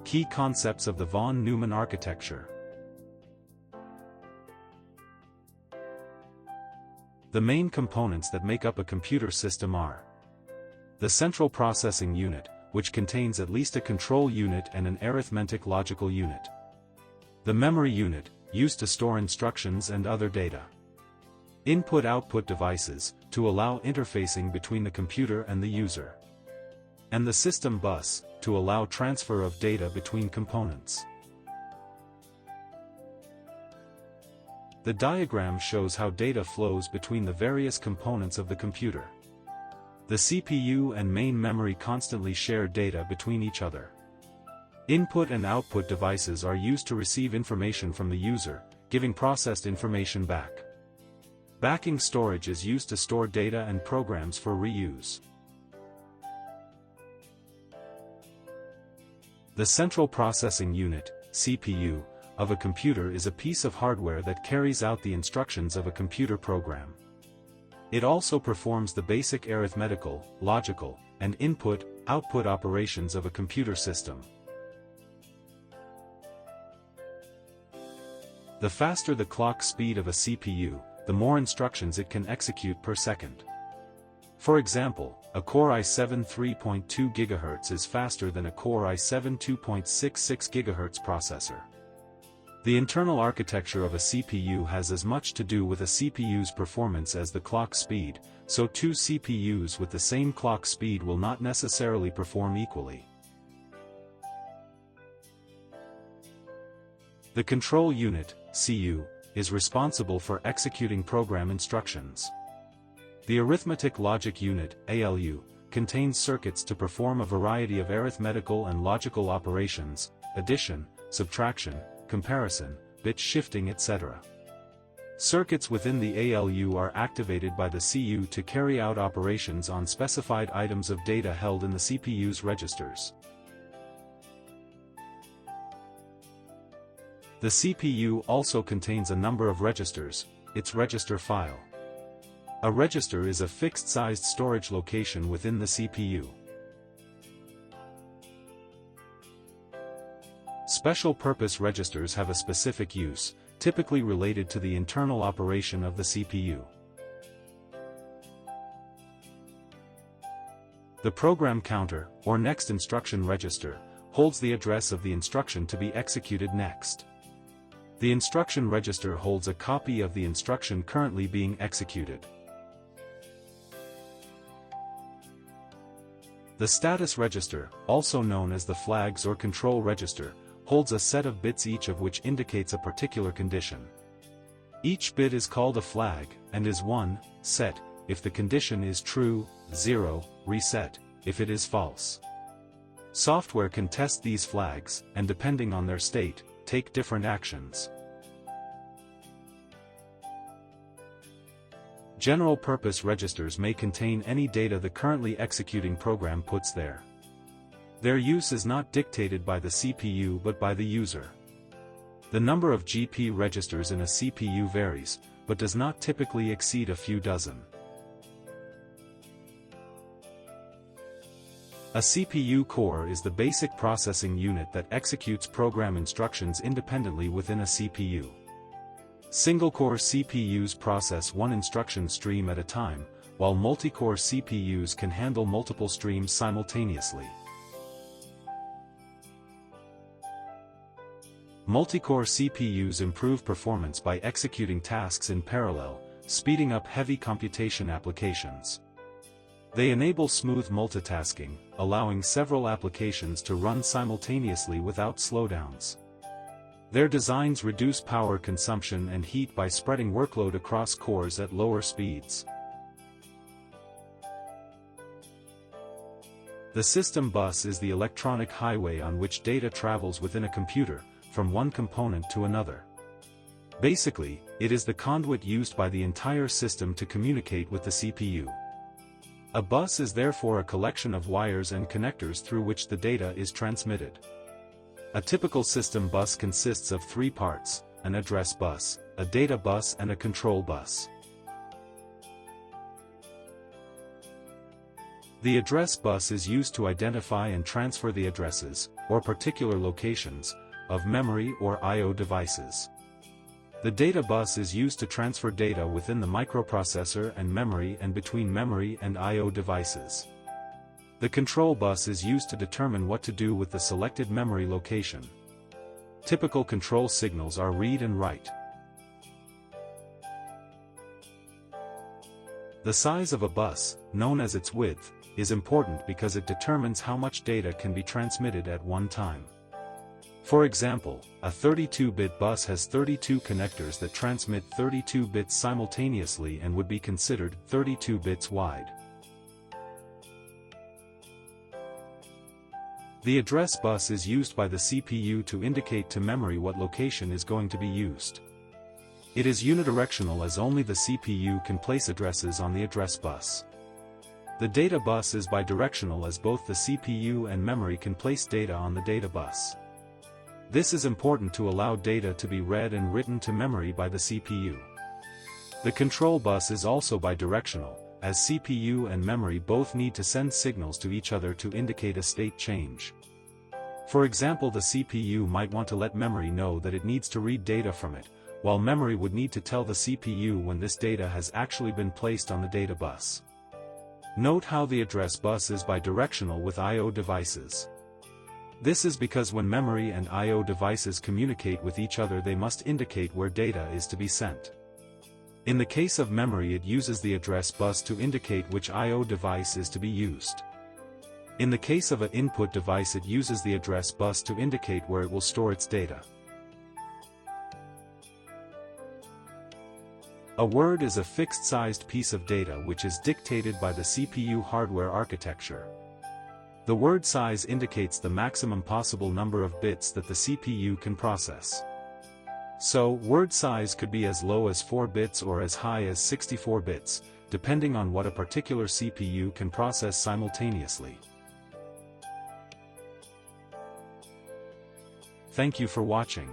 Key concepts of the von Neumann architecture. The main components that make up a computer system are the central processing unit, which contains at least a control unit and an arithmetic logical unit. The memory unit, used to store instructions and other data. Input-output devices, to allow interfacing between the computer and the user. And the system bus, to allow transfer of data between components. The diagram shows how data flows between the various components of the computer. The CPU and main memory constantly share data between each other. Input and output devices are used to receive information from the user, giving processed information back. Backing storage is used to store data and programs for reuse. The central processing unit, CPU, of a computer is a piece of hardware that carries out the instructions of a computer program. It also performs the basic arithmetical, logical, and input-output operations of a computer system. The faster the clock speed of a CPU, the more instructions it can execute per second. For example, a Core i7 3.2 GHz is faster than a Core i7 2.66 GHz processor. The internal architecture of a CPU has as much to do with a CPU's performance as the clock speed, so two CPUs with the same clock speed will not necessarily perform equally. The control unit, CU, is responsible for executing program instructions. The arithmetic logic unit, ALU, contains circuits to perform a variety of arithmetical and logical operations, addition, subtraction, comparison, bit shifting, etc. Circuits within the ALU are activated by the CU to carry out operations on specified items of data held in the CPU's registers. The CPU also contains a number of registers, its register file. A register is a fixed-sized storage location within the CPU. Special-purpose registers have a specific use, typically related to the internal operation of the CPU. The program counter, or next instruction register, holds the address of the instruction to be executed next. The instruction register holds a copy of the instruction currently being executed. The status register, also known as the flags or control register, holds a set of bits each of which indicates a particular condition. Each bit is called a flag, and is 1, set, if the condition is true, 0, reset, if it is false. Software can test these flags, and depending on their state, take different actions. General-purpose registers may contain any data the currently executing program puts there. Their use is not dictated by the CPU but by the user. The number of GP registers in a CPU varies, but does not typically exceed a few dozen. A CPU core is the basic processing unit that executes program instructions independently within a CPU. Single-core CPUs process one instruction stream at a time, while multi-core CPUs can handle multiple streams simultaneously. Multi-core CPUs improve performance by executing tasks in parallel, speeding up heavy computation applications. They enable smooth multitasking, allowing several applications to run simultaneously without slowdowns. Their designs reduce power consumption and heat by spreading workload across cores at lower speeds. The system bus is the electronic highway on which data travels within a computer, from one component to another. Basically, it is the conduit used by the entire system to communicate with the CPU. A bus is therefore a collection of wires and connectors through which the data is transmitted. A typical system bus consists of three parts: an address bus, a data bus and a control bus. The address bus is used to identify and transfer the addresses, or particular locations, of memory or I/O devices. The data bus is used to transfer data within the microprocessor and memory and between memory and I/O devices. The control bus is used to determine what to do with the selected memory location. Typical control signals are read and write. The size of a bus, known as its width, is important because it determines how much data can be transmitted at one time. For example, a 32-bit bus has 32 connectors that transmit 32 bits simultaneously and would be considered 32 bits wide. The address bus is used by the CPU to indicate to memory what location is going to be used. It is unidirectional as only the CPU can place addresses on the address bus. The data bus is bidirectional as both the CPU and memory can place data on the data bus. This is important to allow data to be read and written to memory by the CPU. The control bus is also bidirectional, as CPU and memory both need to send signals to each other to indicate a state change. For example, the CPU might want to let memory know that it needs to read data from it, while memory would need to tell the CPU when this data has actually been placed on the data bus. Note how the address bus is bidirectional with I/O devices. This is because when memory and I/O devices communicate with each other, they must indicate where data is to be sent. In the case of memory, it uses the address bus to indicate which I/O device is to be used. In the case of an input device, it uses the address bus to indicate where it will store its data. A word is a fixed-sized piece of data which is dictated by the CPU hardware architecture. The word size indicates the maximum possible number of bits that the CPU can process. So, word size could be as low as 4 bits or as high as 64 bits, depending on what a particular CPU can process simultaneously. Thank you for watching.